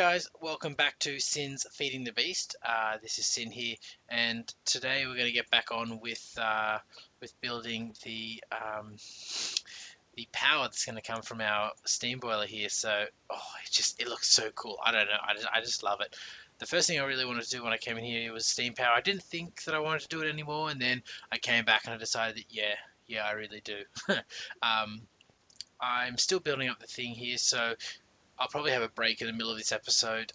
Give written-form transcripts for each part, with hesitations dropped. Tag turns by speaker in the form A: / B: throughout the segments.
A: guys, welcome back to Sin's Feeding the Beast. This is Sin here, and today we're going to get back on with building the power that's going to come from our steam boiler here. So, it looks so cool. I don't know, I just love it. The first thing I really wanted to do when I came in here was steam power. I didn't think that I wanted to do it anymore, and then I came back and I decided that yeah, I really do. um, I'm still building up the thing here, so I'll probably have a break in the middle of this episode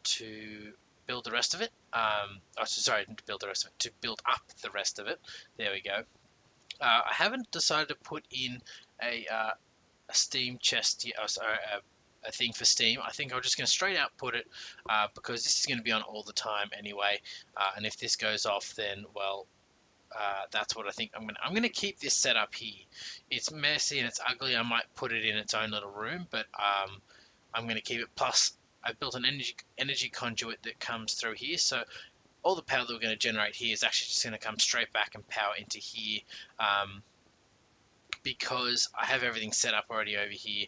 A: to build the rest of it. Sorry, to build the rest of it, to build up the rest of it. There we go. I haven't decided to put in a steam chest yet. Sorry, a thing for steam. I think I'm just going to straight out put it because this is going to be on all the time anyway. And if this goes off, then well, that's what I think I'm gonna keep this set up here. It's messy and it's ugly. I might put it in its own little room, but I'm going to keep it. Plus, I built an energy conduit that comes through here, so all the power that we're going to generate here is actually just going to come straight back and power into here, because I have everything set up already over here.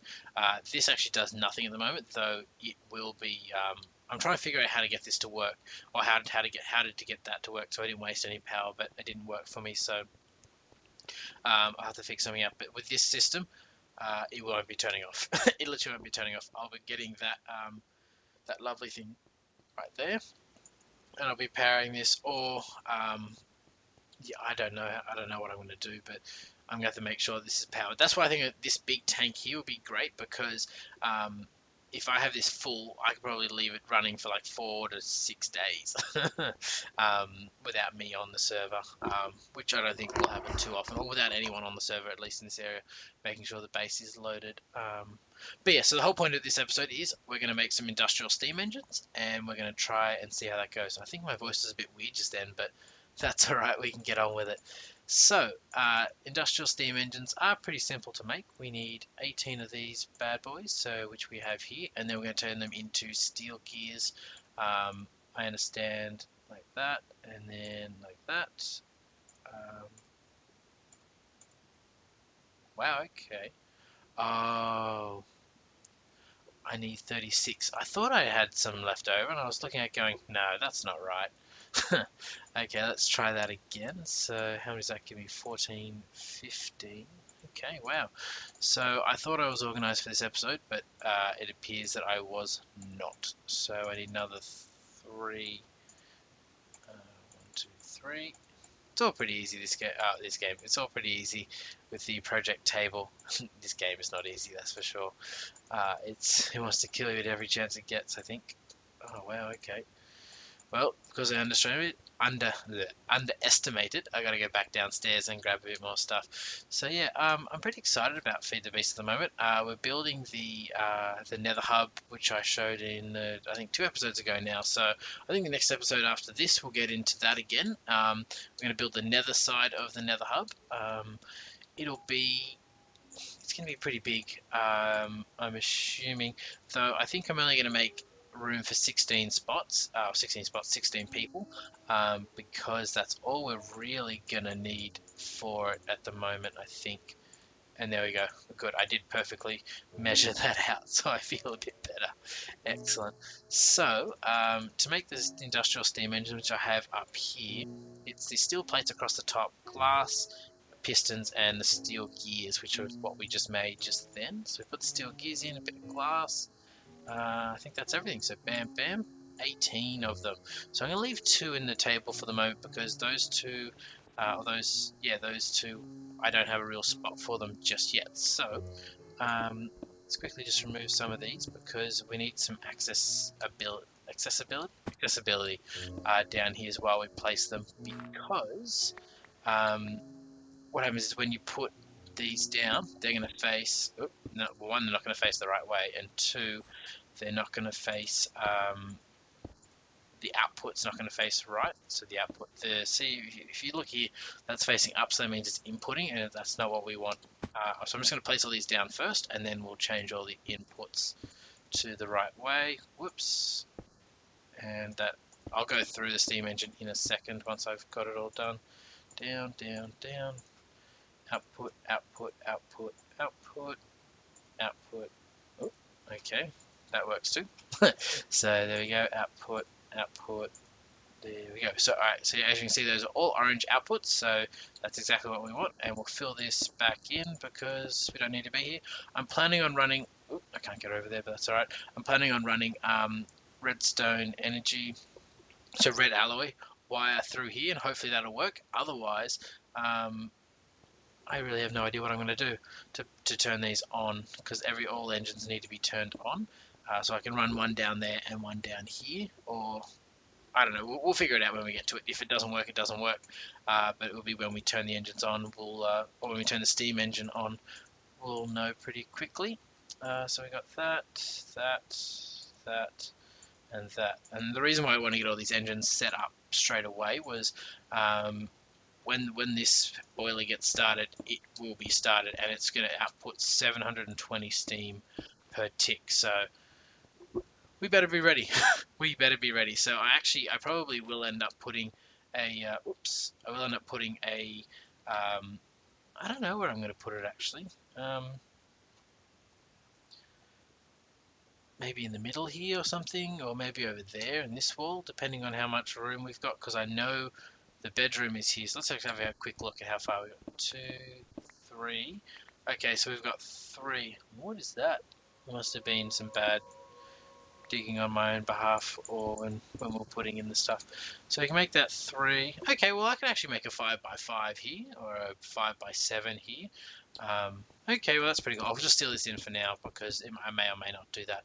A: This actually does nothing at the moment, though it will be. I'm trying to figure out how to get this to work, or how to get that to work, so I didn't waste any power, but it didn't work for me, so I'll have to fix something up. But with this system, it won't be turning off. It literally won't be turning off. I'll be getting that lovely thing right there, and I'll be powering this. Or yeah, I don't know. I don't know what I'm going to do, but I'm going to have to make sure this is powered. That's why I think this big tank here would be great, because if I have this full, I could probably leave it running for like 4 to 6 days without me on the server, which I don't think will happen too often, or without anyone on the server, at least in this area, making sure the base is loaded. But yeah, so the whole point of this episode is we're going to make some industrial steam engines, and we're going to try and see how that goes. I think my voice is a bit weird just then, but that's all right, we can get on with it. So, industrial steam engines are pretty simple to make. We need 18 of these bad boys, so which we have here, and then we're going to turn them into steel gears. I understand, like that, and then like that. Wow, okay. Oh, I need 36. I thought I had some left over, and I was looking at going, no, that's not right. Okay, let's try that again. So how many does that give me? 14, 15. Okay, wow. So I thought I was organized for this episode, but it appears that I was not. So I need another 3. 1, 2, 3. It's all pretty easy, this game. It's all pretty easy with the project table. This game is not easy, that's for sure. It wants to kill you at every chance it gets, I think. Oh, wow, okay. Well, because I underestimated, I gotta go back downstairs and grab a bit more stuff. So yeah, I'm pretty excited about Feed the Beast at the moment. We're building the Nether Hub, which I showed in I think 2 episodes ago now. So I think the next episode after this we'll get into that again. We're gonna build the Nether side of the Nether Hub. It's gonna be pretty big. I'm assuming, though. I think I'm only gonna make room for 16 spots, 16 people, because that's all we're really gonna need for it at the moment, I think. And there we go. Good. I did perfectly measure that out, so I feel a bit better. Excellent. So, to make this industrial steam engine, which I have up here, it's the steel plates across the top, glass, pistons, and the steel gears, which are what we just made just then. So we put the steel gears in, a bit of glass. I think that's everything. So bam, bam, 18 of them. So I'm gonna leave 2 in the table for the moment, because those two, those two, I don't have a real spot for them just yet. So let's quickly just remove some of these, because we need some accessibility down here as well. We place them because what happens is when you put these down, they're going to face, no, one, they're not going to face the right way, and 2, they're not going to face, the output's not going to face right. So the output, see, if you look here, that's facing up, so that means it's inputting, and that's not what we want. So I'm just going to place all these down first, and then we'll change all the inputs to the right way. Whoops. And that, I'll go through the steam engine in a second once I've got it all done. Down, down, down. Output, output, output, output, output. Oh, okay. that works too. So there we go, output, output. There we go. So, alright, so as you can see, those are all orange outputs, so that's exactly what we want, and we'll fill this back in because we don't need to be here. I'm planning on running, ooh, I can't get over there, but that's alright. I'm planning on running redstone energy, so red alloy wire through here, and hopefully that'll work. Otherwise, I really have no idea what I'm going to do to turn these on, because all engines need to be turned on. So I can run one down there and one down here, or I don't know. We'll figure it out when we get to it. If it doesn't work, it doesn't work. But it will be when we turn the engines on. Or when we turn the steam engine on, we'll know pretty quickly. So we got that, that, and that. And the reason why I want to get all these engines set up straight away was when this boiler gets started, it will be started, and it's going to output 720 steam per tick. So we better be ready. We better be ready. So I probably will end up putting a, I will end up putting a, I don't know where I'm going to put it actually. Maybe in the middle here or something, or maybe over there in this wall, depending on how much room we've got, because I know the bedroom is here. So let's actually have a quick look at how far we got. 2, 3. Okay, so we've got 3. What is that? There must have been some bad digging on my own behalf, or when we're putting in the stuff. So we can make that 3. Okay, well I can actually make a 5x5 here, or a 5x7 here. Okay, well that's pretty good. I'll just steal this in for now because I may or may not do that.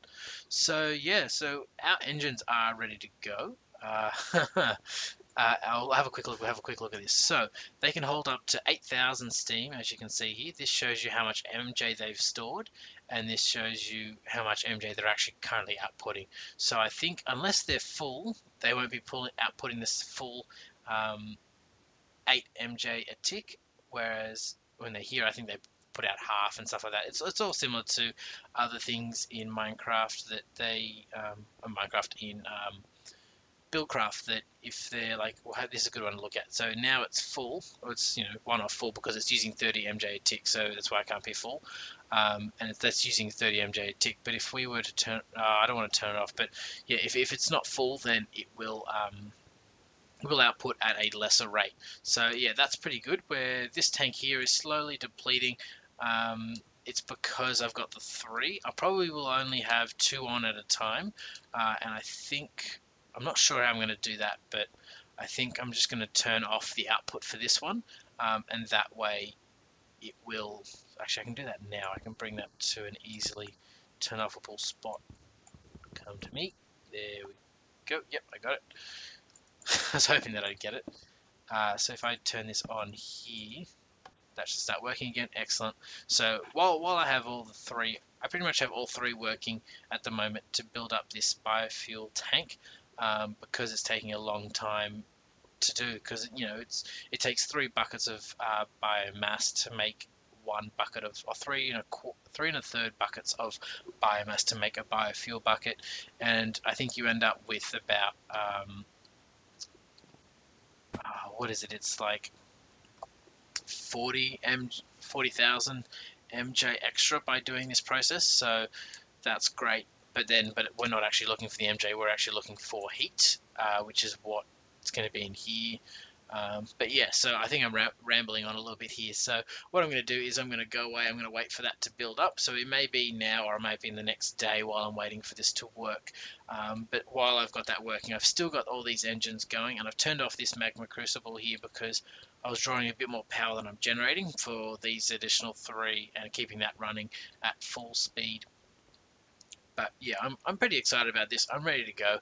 A: So yeah, so our engines are ready to go. I'll have a quick look. We'll have a quick look at this. So they can hold up to 8,000 steam, as you can see here. This shows you how much MJ they've stored, and this shows you how much MJ they're actually currently outputting. So I think unless they're full, they won't be outputting this full 8 MJ a tick. Whereas when they're here, I think they put out half and stuff like that. It's all similar to other things in Minecraft that they Minecraft in Buildcraft, that if they're like, well, this is a good one to look at. So now it's full, or it's, why not full, because it's using 30 MJ a tick, so that's why it can't be full. And that's using 30 MJ a tick. But if we were to turn, I don't want to turn it off, but yeah, if it's not full, then it will output at a lesser rate. So yeah, that's pretty good. Where this tank here is slowly depleting, it's because I've got the 3. I probably will only have 2 on at a time, and I'm not sure how I'm going to do that, but I think I'm just going to turn off the output for this one, and that way it will, actually I can do that now. I can bring that to an easily turn offable spot. Come to me. There we go. Yep, I got it. I was hoping that I'd get it. So if I turn this on here, that should start working again. Excellent. So while I have all the 3, I pretty much have all 3 working at the moment to build up this biofuel tank, because it's taking a long time to do, because it takes 3 buckets of biomass to make 1 bucket of, or 3 and a third buckets of biomass to make a biofuel bucket, and I think you end up with about what is it? It's like 40,000 MJ extra by doing this process, so that's great. But we're not actually looking for the MJ, we're actually looking for heat, which is what it's going to be in here. But yeah, so I think I'm rambling on a little bit here. So what I'm going to do is I'm going to go away. I'm going to wait for that to build up. So it may be now, or it may be in the next day while I'm waiting for this to work. But while I've got that working, I've still got all these engines going, and I've turned off this magma crucible here because I was drawing a bit more power than I'm generating for these additional 3 and keeping that running at full speed. But yeah, I'm pretty excited about this. I'm ready to go,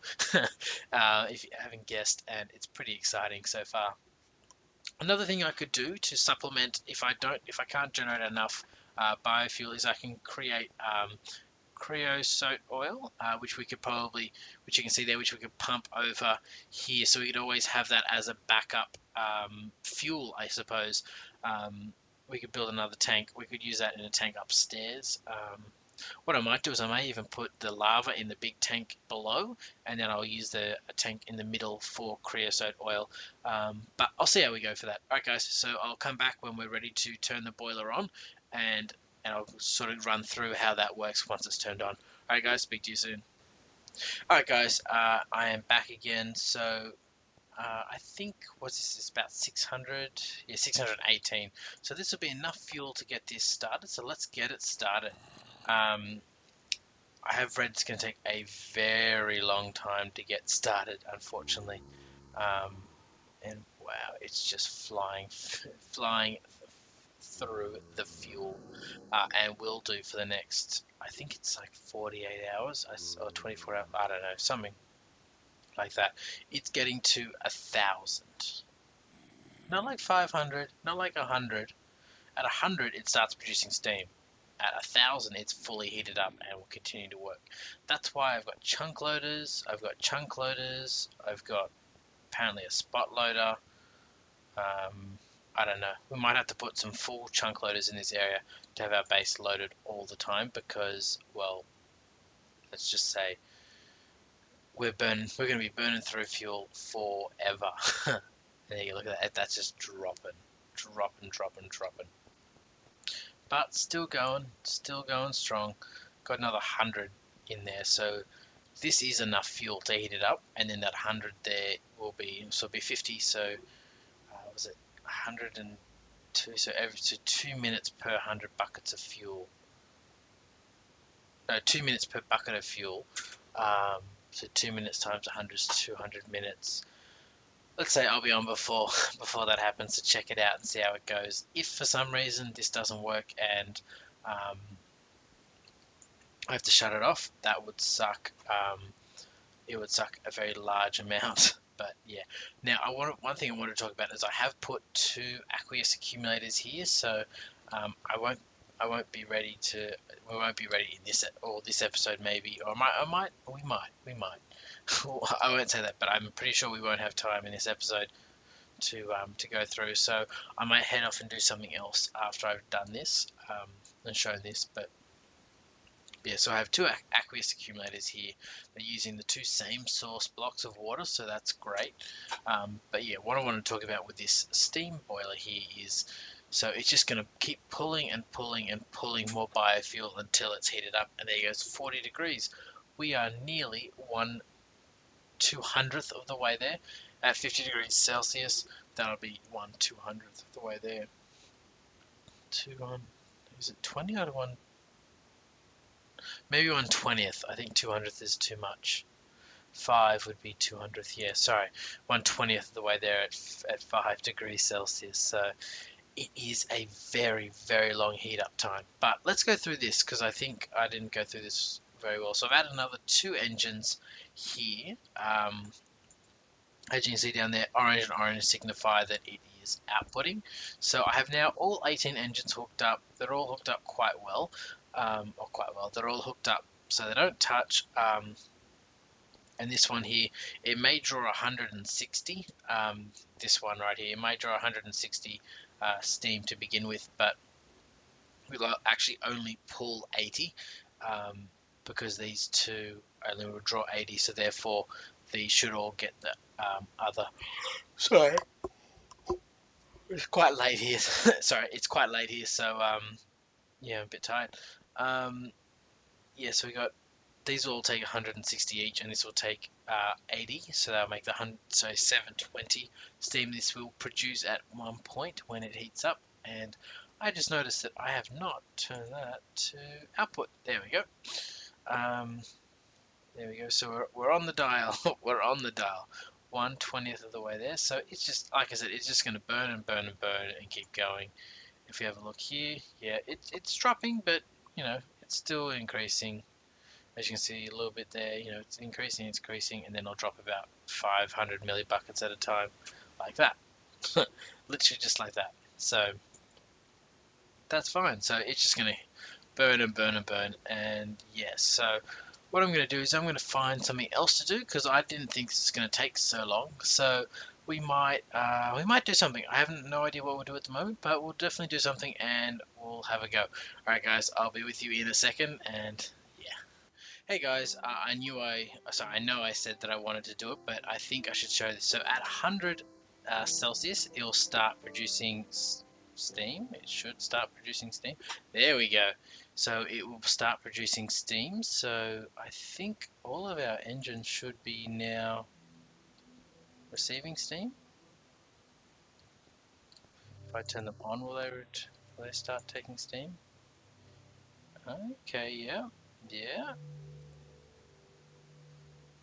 A: if you haven't guessed, and it's pretty exciting so far. Another thing I could do to supplement, if I can't generate enough biofuel, is I can create creosote oil, which you can see there, which we could pump over here, so we could always have that as a backup fuel, I suppose. We could build another tank. We could use that in a tank upstairs. What I might do is I may even put the lava in the big tank below, and then I'll use a tank in the middle for creosote oil. But I'll see how we go for that. Alright guys, so I'll come back when we're ready to turn the boiler on, and and I'll sort of run through how that works once it's turned on. Alright guys, speak to you soon. Alright guys, I am back again. So I think, what's this, it's about 600, yeah, 618. So this will be enough fuel to get this started, so let's get it started. I have read it's going to take a very long time to get started, unfortunately. Um, and wow, it's just flying through the fuel, and will do for the next, I think it's like 48 hours or 24 hours, I don't know, something like that. It's getting to 1,000, not like 500, not like 100. At 100, it starts producing steam. At 1,000, it's fully heated up and will continue to work. That's why I've got chunk loaders. I've got apparently a spot loader. I don't know. We might have to put some full chunk loaders in this area to have our base loaded all the time because, well, let's just say we're going to be burning through fuel forever. There you look at that. That's just dropping. But still going strong. Got another 100 in there, so this is enough fuel to heat it up, and then that 100 there will be, so it'll be 50. So was it 102? So 2 minutes per 100 buckets of fuel. No, 2 minutes per bucket of fuel. So 2 minutes times 100 is 200 minutes. Let's say I'll be on before that happens to check it out and see how it goes. If for some reason this doesn't work and I have to shut it off, that would suck. It would suck a very large amount. But yeah. Now one thing I want to talk about is I have put 2 aqueous accumulators here, so I won't be ready to. We won't be ready in this episode maybe, or we might. I won't say that, but I'm pretty sure we won't have time in this episode to go through. So I might head off and do something else after I've done this and shown this. But yeah, so I have 2 aqueous accumulators here. They're using the 2 same source blocks of water, so that's great. But yeah, what I want to talk about with this steam boiler here is, so it's just going to keep pulling and pulling and pulling more biofuel until it's heated up, and there it goes, 40 degrees. We are nearly 1/200th of the way there. At 50 degrees Celsius, that'll be 1/200th of the way there. Is it 20 out of 1? Maybe 1/20th. I think 200th is too much. 5 would be 200th. Yeah, sorry. 1/20th of the way there at 5 degrees Celsius. So it is a very, very long heat up time. But let's go through this because I think I didn't go through this very well. So I've added another 2 engines here. As you can see down there, orange and orange signify that it is outputting. So I have now all 18 engines hooked up. They're all hooked up quite well. They're all hooked up so they don't touch. And this one here, it may draw 160. This one right here, it may draw 160 steam to begin with, but we'll actually only pull 80 because these 2 only will draw 80. So therefore, these should all get the other. Sorry, it's quite late here. Sorry, it's quite late here. So yeah, I'm a bit tired. Yeah, so we got these will all take 160 each, and this will take 80, so that'll make 720 steam this will produce at one point when it heats up. And I just noticed that I have not turned that to output. There we go. There we go. So we're on the dial. We're on the dial. 1/20th of the way there. So it's just, like I said, it's just going to burn and burn and burn and keep going. If you have a look here, yeah, it's dropping, but you know it's still increasing. As you can see a little bit there, you know, it's increasing, and then I'll drop about 500 millibuckets at a time, like that. Literally just like that. So that's fine. So it's just going to burn and burn and burn. And yes, so what I'm going to do is I'm going to find something else to do because I didn't think this was going to take so long. So we might do something. I have no idea what we'll do at the moment, but we'll definitely do something and we'll have a go. All right, guys, I'll be with you in a second, and yeah. Hey guys, I know I said that I wanted to do it, but I think I should show this. So at 100 Celsius, it'll start producing steam. It should start producing steam. There we go. So it will start producing steam. So I think all of our engines should be now receiving steam. If I turn them on, will they start taking steam? Okay, yeah, yeah.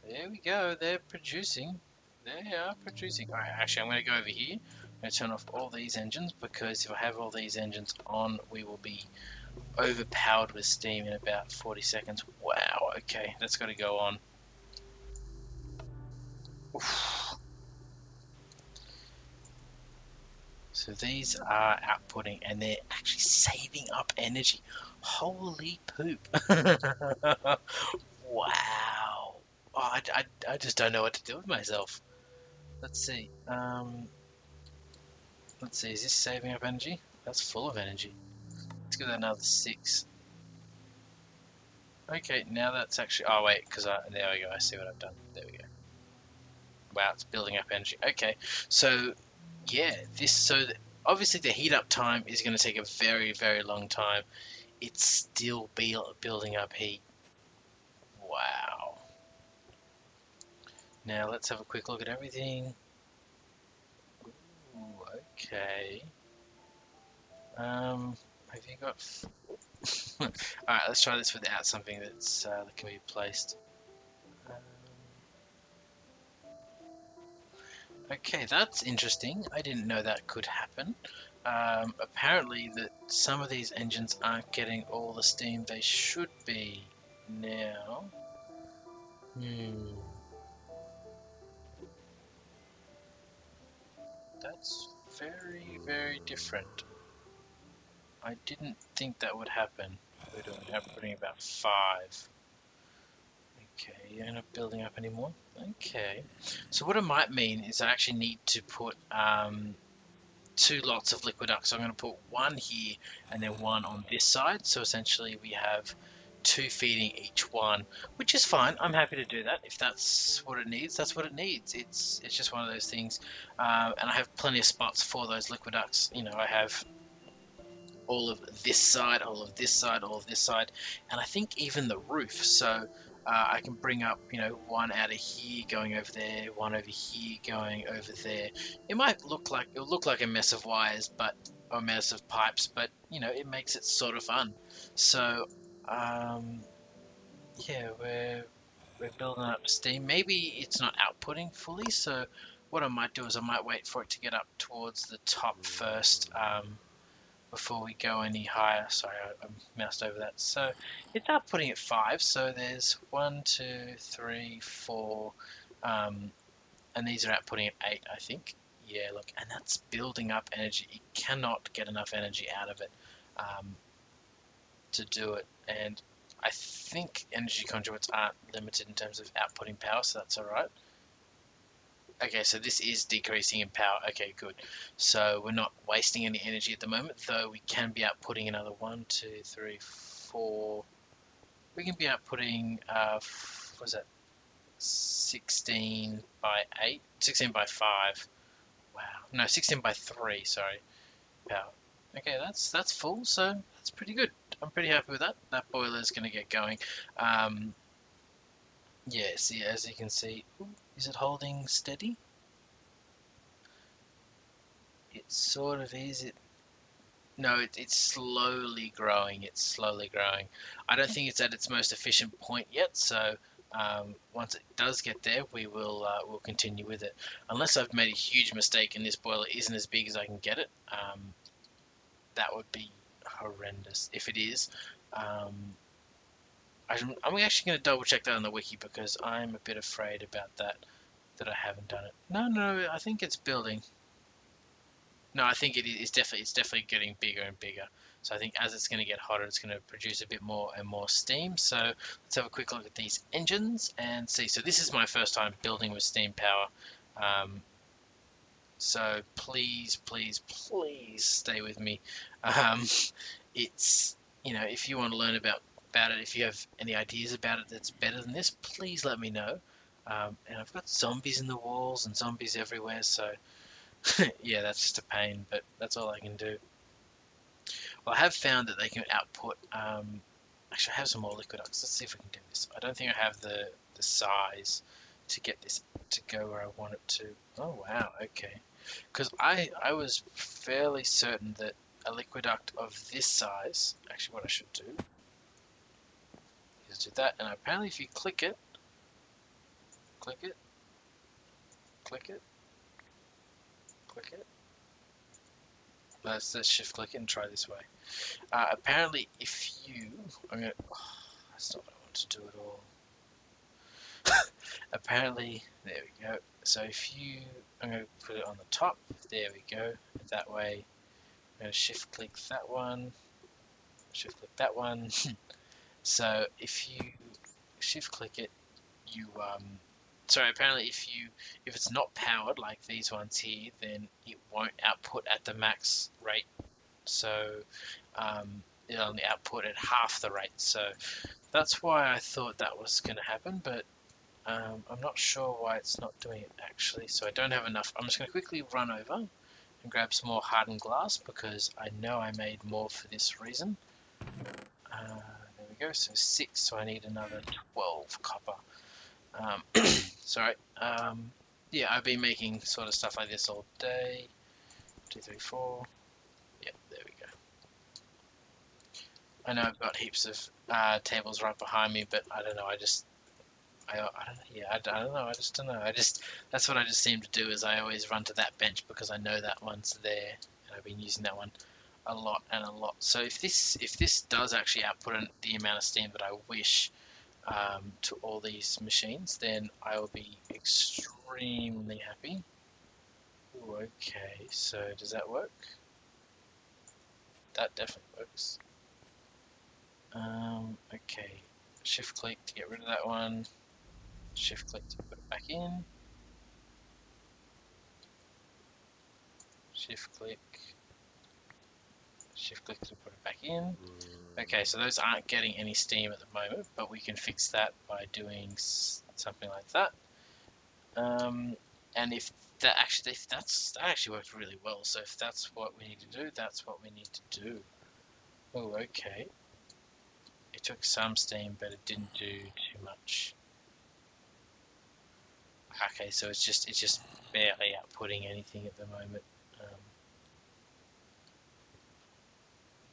A: There we go. They're producing. They are producing. All right, actually, I'm going to go over here. I'm going to turn off all these engines because if I have all these engines on, we will be overpowered with steam in about 40 seconds. Wow, okay, that's got to go on. Oof. So these are outputting and they're actually saving up energy. Holy poop. Wow. Oh, I just don't know what to do with myself. Let's see. Let's see, is this saving up energy? That's full of energy. Let's give that another 6. Okay, now that's actually... Oh, wait, because there we go. I see what I've done. There we go. Wow, it's building up energy. Okay, so, yeah, obviously the heat up time is going to take a very, very long time. It's still building up heat. Wow. Now, let's have a quick look at everything. Ooh, okay. Have you got... Alright, let's try this without something that can be placed. Um, Okay, that's interesting. I didn't know that could happen. Apparently, that some of these engines aren't getting all the steam they should be now. Hmm, that's very, very different. I didn't think that would happen. We're doing outputting about 5. Okay, you're not building up anymore. Okay, so what it might mean is I actually need to put 2 lots of liquid ducts. So I'm going to put one here and then one on this side. So essentially we have 2 feeding each one, which is fine. I'm happy to do that. If that's what it needs, that's what it needs. It's just one of those things. And I have plenty of spots for those liquid ducts. You know, I have all of this side, all of this side, all of this side, and I think even the roof. So I can bring up, one out of here going over there, one over here going over there. It'll look like a mess of wires, but or a mess of pipes, but it makes it sort of fun. So um, yeah, we're building up steam. Maybe it's not outputting fully, so what I might do is I might wait for it to get up towards the top first. Before we go any higher. Sorry, I moused over that. So it's outputting at 5. So there's 1, 2, 3, 4, and these are outputting at 8, I think. Yeah, look, and that's building up energy. It cannot get enough energy out of it to do it. And I think energy conduits aren't limited in terms of outputting power, so that's all right. Okay, so this is decreasing in power. Okay, good. So we're not wasting any energy at the moment, though we can be outputting another 1, 2, 3, 4. We can be outputting, what was that? 16 by 8? 16 by 5. Wow. No, 16 by 3, sorry. Power. Okay, that's full, so that's pretty good. I'm pretty happy with that. That boiler is going to get going. Yeah, see, as you can see, is it holding steady? It sort of is. No, it's slowly growing. It's slowly growing. I don't think it's at its most efficient point yet. So once it does get there, we'll continue with it. Unless I've made a huge mistake and this boiler isn't as big as I can get it, that would be horrendous. If it is, I'm actually going to double check that on the wiki because I'm a bit afraid about that I haven't done it. No, I think it's building. No, I think it's definitely getting bigger and bigger. So I think as it's going to get hotter, it's going to produce a bit more and more steam. So let's have a quick look at these engines and see. So this is my first time building with steam power. So please, please, please stay with me. Um, it's if you want to learn about it, if you have any ideas about it that's better than this, please let me know. And I've got zombies in the walls and zombies everywhere, so yeah, that's just a pain, but that's all I can do. Well, I have found that they can output. Actually, I have some more liquid ducts. Let's see if we can do this. I don't think I have the size to get this to go where I want it to. Oh wow, okay. Because I was fairly certain that a liquid duct of this size. Actually, what I should do is do that, and apparently, if you click it, click it, click it, click it. Let's shift click it and try this way. Apparently, if you, I'm gonna. Oh, that's not what I want to do at all. Apparently, there we go. So if you, I'm going to put it on the top. There we go. That way, I'm going to shift click that one. Shift click that one. So if you shift click it, you sorry. Apparently, if it's not powered like these ones here, then it won't output at the max rate. So it'll only output at half the rate. So that's why I thought that was going to happen, but I'm not sure why it's not doing it actually, so I don't have enough. I'm just going to quickly run over and grab some more hardened glass because I know I made more for this reason. There we go, so 6, so I need another 12 copper. Sorry, yeah, I've been making sort of stuff like this all day. 2, 3, 4. Yep, there we go. I know I've got heaps of tables right behind me, but I don't know, I don't know. I just don't know. That's what I just seem to do is I always run to that bench because I know that one's there, and I've been using that one a lot and a lot. So if this does actually output the amount of steam that I wish to all these machines, then I will be extremely happy. Ooh, okay, so does that work? That definitely works. Okay, shift click to get rid of that one. Shift click to put it back in. Shift click to put it back in. Okay, so those aren't getting any steam at the moment, but we can fix that by doing something like that. And if that actually worked really well. So if that's what we need to do, that's what we need to do. Oh, okay. It took some steam, but it didn't do too much. Okay, so it's just barely outputting anything at the moment.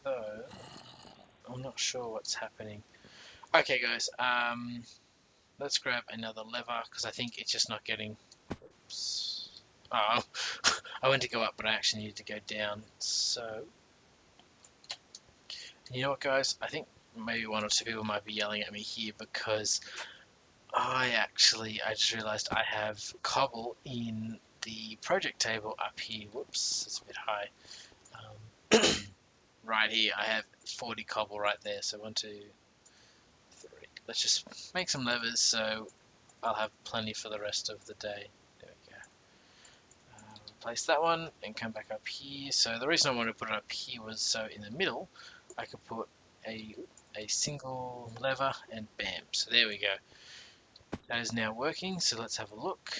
A: Though I'm not sure what's happening. Okay, guys. Let's grab another lever because I think it's just not getting. Oops. Oh, I went to go up, but I actually needed to go down. So, you know what, guys? I think maybe one or two people might be yelling at me here because I just realized I have cobble in the project table up here. Whoops, it's a bit high. Right here, I have 40 cobble right there. So 1, 2, 3. Let's just make some levers so I'll have plenty for the rest of the day. There we go. Replace that one and come back up here. So the reason I wanted to put it up here was so in the middle I could put a single lever and bam. So there we go. That is now working. So let's have a look.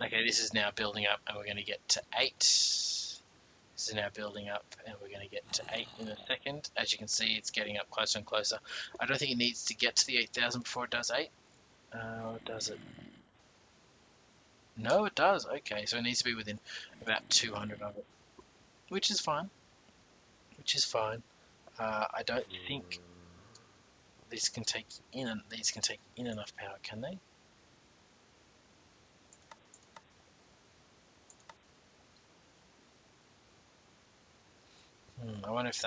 A: Okay, this is now building up and we're going to get to 8. This is now building up and we're going to get to 8 in a second. As you can see, it's getting up closer and closer. I don't think it needs to get to the 8,000 before it does 8. Or does it? No, it does. Okay, so it needs to be within about 200 of it, which is fine. Which is fine. I don't think these can take in enough power, can they? I wonder if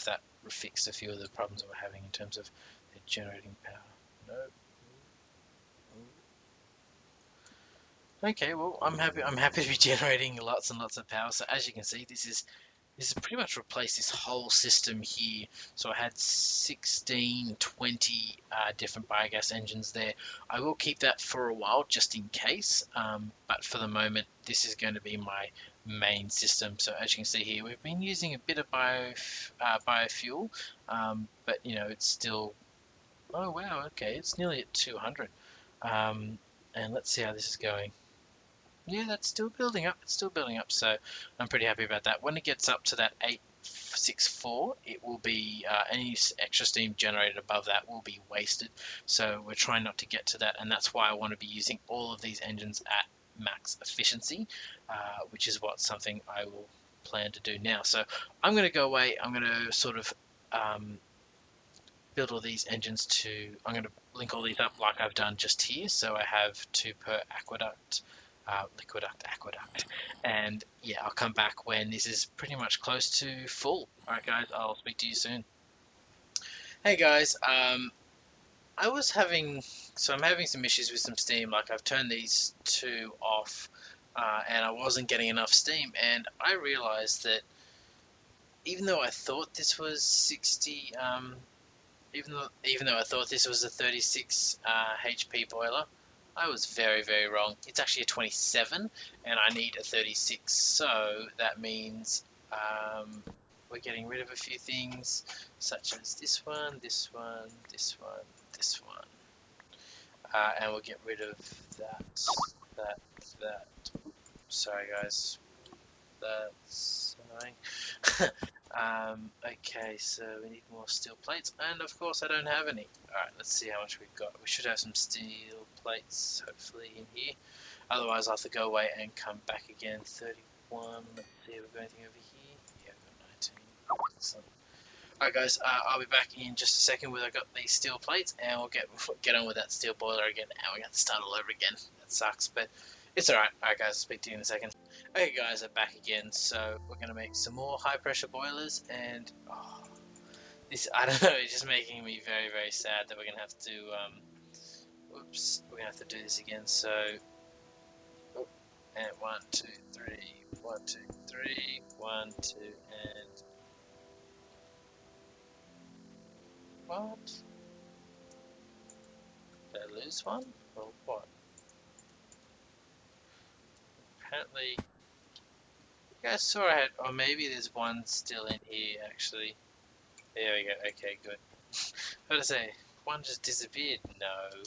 A: that fixed a few of the problems that we're having in terms of the generating power. No. Okay, well, I'm happy to be generating lots and lots of power. So as you can see, this is pretty much replaced this whole system here. So I had 16, 20 different biogas engines there. I will keep that for a while just in case, but for the moment, this is going to be my main system. So as you can see here, we've been using a bit of biofuel, but you know, it's still, oh wow, okay, it's nearly at 200. And let's see how this is going. Yeah, that's still building up. It's still building up, so I'm pretty happy about that. When it gets up to that 6.4, it will be any extra steam generated above that will be wasted. So we're trying not to get to that, and that's why I want to be using all of these engines at max efficiency, which is something I will plan to do now. So I'm going to go away. I'm going to sort of build all these engines I'm going to link all these up like I've done just here. So I have 2 per aqueduct, aqueduct, and yeah, I'll come back when this is pretty much close to full. Alright guys, I'll speak to you soon. Hey guys, I'm having some issues with some steam. Like I've turned these 2 off, and I wasn't getting enough steam, and I realized that even though I thought this was 60, even though I thought this was a 36 HP boiler, I was very, very wrong. It's actually a 27, and I need a 36. So that means we're getting rid of a few things, such as this one, this one, this one, this one, and we'll get rid of that. Sorry, guys, that's annoying. Okay, so we need more steel plates, and of course I don't have any. Alright, let's see how much we've got. We should have some steel plates, hopefully, in here. Otherwise I'll have to go away and come back again. 31, let's see if we've got anything over here. Yeah, we've got 19. Excellent. Alright guys, I'll be back in just a second when I got these steel plates, and we'll get on with that steel boiler again, and we're going to start all over again. That sucks, but it's alright. Alright guys, I'll speak to you in a second. Okay guys, I'm back again, so we're going to make some more high pressure boilers, and this, I don't know, it's just making me very, very sad that we're going to have to, we're going to have to do this again. So, and 1, 2, 3, 1, 2, 3, 1, 2, and what? Did I lose one, or what? Apparently, you guys saw I had, or maybe there's one still in here, actually. There we go, okay, good. I was gonna say, one just disappeared. No.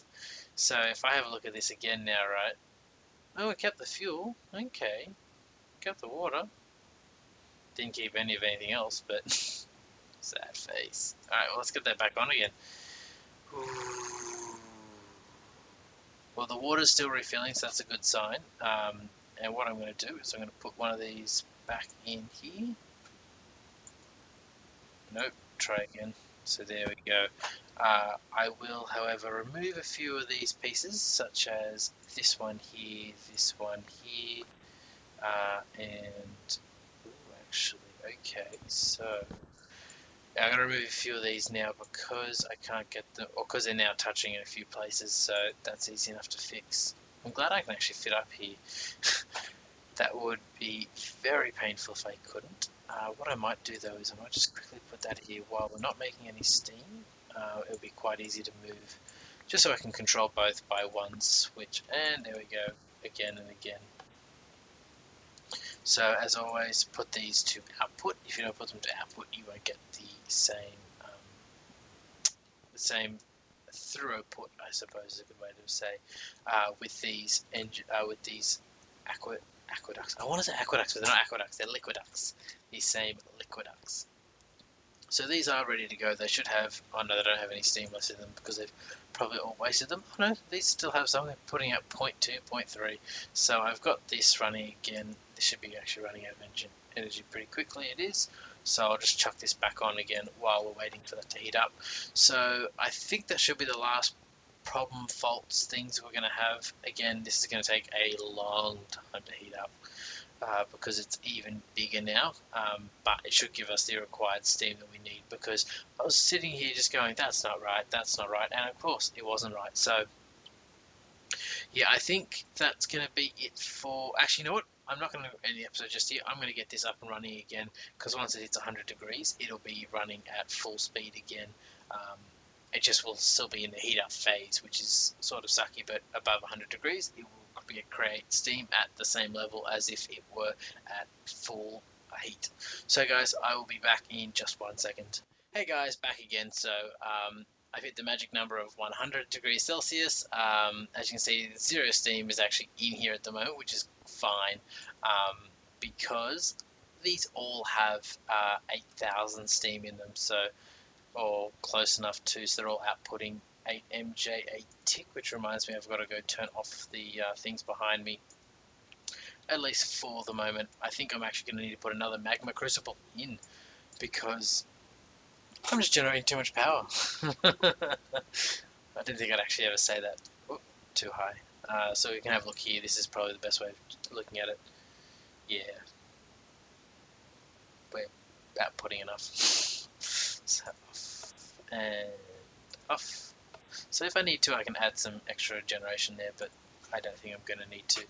A: So if I have a look at this again now, right? Oh, we kept the fuel. Okay. Kept the water. Didn't keep any of anything else, but sad face. Alright, well, let's get that back on again. Ooh. Well, the water's still refilling, so that's a good sign. And what I'm going to do is I'm going to put one of these back in here. Nope, try again. So there we go. I will, however, remove a few of these pieces, such as this one here, and actually, okay, so I'm going to remove a few of these now because I can't get them, or because they're now touching in a few places, so that's easy enough to fix. I'm glad I can actually fit up here. That would be very painful if I couldn't. What I might do though is I might just quickly put that here while we're not making any steam. It'll be quite easy to move, just so I can control both by one switch. And there we go, again and again. So as always, put these to output. If you don't put them to output, you won't get the same throughput, I suppose is a good way to say, with these aqueducts. I want to say aqueducts, but they're not aqueducts, they're liquiducts. These same liquiducts. So these are ready to go. They should have, oh no, they don't have any steam left in them because they've probably all wasted them. Oh no, these still have some. They're putting out 0.2, 0.3. So I've got this running again. This should be actually running out of energy pretty quickly. It is. So I'll just chuck this back on again while we're waiting for that to heat up. So I think that should be the last problem, faults, things we're going to have. Again, this is going to take a long time to heat up. Because it's even bigger now, but it should give us the required steam that we need, because I was sitting here just going, that's not right, and of course it wasn't right. So yeah, I think that's going to be it for, actually, you know what, I'm not going to end the episode just here. I'm going to get this up and running again, because once it hits 100 degrees, it'll be running at full speed again. It just will still be in the heat up phase, which is sort of sucky, but above 100 degrees, it will create steam at the same level as if it were at full heat. So guys, I will be back in just 1 second. Hey guys, back again. So I've hit the magic number of 100 degrees Celsius. As you can see, zero steam is actually in here at the moment, which is fine, because these all have 8,000 steam in them, so or close enough to, so they're all outputting 8 MJ a tick, which reminds me I've got to go turn off the things behind me, at least for the moment. I think I'm actually going to need to put another magma crucible in because I'm just generating too much power. I didn't think I'd actually ever say that. Oop, too high. So we can have a look here. This is probably the best way of looking at it. Yeah, we're outputting enough. So off and off. So if I need to, I can add some extra generation there, but I don't think I'm going to need to.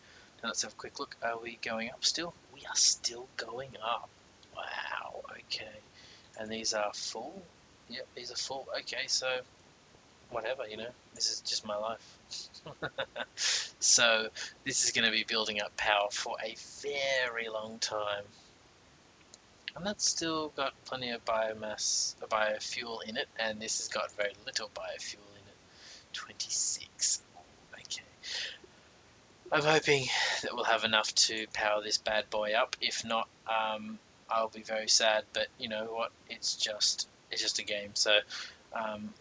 A: Now let's have a quick look. Are we going up still? We are still going up. Wow, okay. And these are full? Yep, these are full. Okay, so whatever, this is just my life. So this is going to be building up power for a very long time. And that's still got plenty of biomass, biofuel in it, and this has got very little biofuel in it. 26. Okay. I'm hoping that we'll have enough to power this bad boy up. If not, I'll be very sad, but you know what? It's just a game. So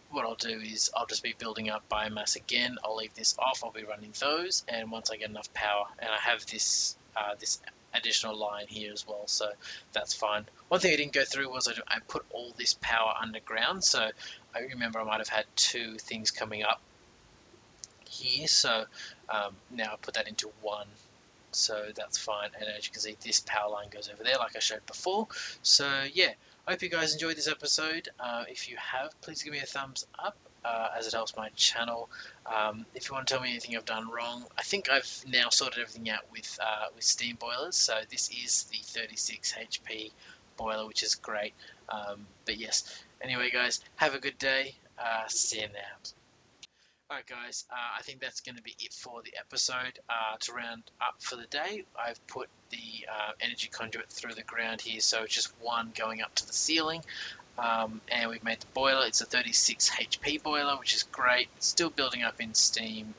A: what I'll do is I'll just be building up biomass again. I'll leave this off. I'll be running those, and once I get enough power, and I have this this additional line here as well, so that's fine. One thing I didn't go through was I put all this power underground. So I remember I might have had two things coming up here, so now I put that into one, so that's fine. And as you can see, this power line goes over there like I showed before. So yeah, I hope you guys enjoyed this episode. If you have, please give me a thumbs up, as it helps my channel. If you want to tell me anything I've done wrong, I think I've now sorted everything out with steam boilers. So this is the 36 HP boiler, which is great. But yes, anyway guys, have a good day. See you now. Alright guys, I think that's going to be it for the episode. To round up for the day, I've put the energy conduit through the ground here, so it's just one going up to the ceiling. And we've made the boiler. It's a 36 HP boiler, which is great. It's still building up in steam,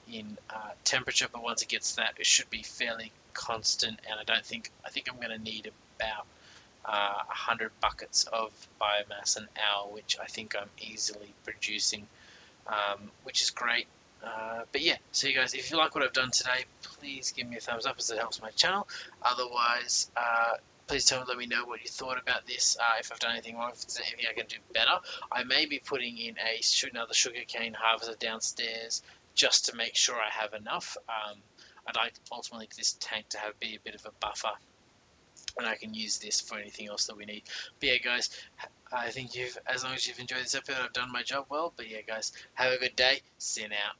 A: in temperature, but once it gets to that, it should be fairly constant. And I think I'm going to need about 100 buckets of biomass an hour, which I think I'm easily producing. Which is great. But yeah, so you guys, if you like what I've done today, please give me a thumbs up as it helps my channel. Otherwise, please let me know what you thought about this. If I've done anything wrong, if there's anything I can do better. I may be putting in another sugarcane harvester downstairs just to make sure I have enough. I'd like ultimately this tank to be a bit of a buffer, and I can use this for anything else that we need. But yeah, guys, I think as long as you've enjoyed this episode, I've done my job well. But yeah, guys, have a good day. See you now.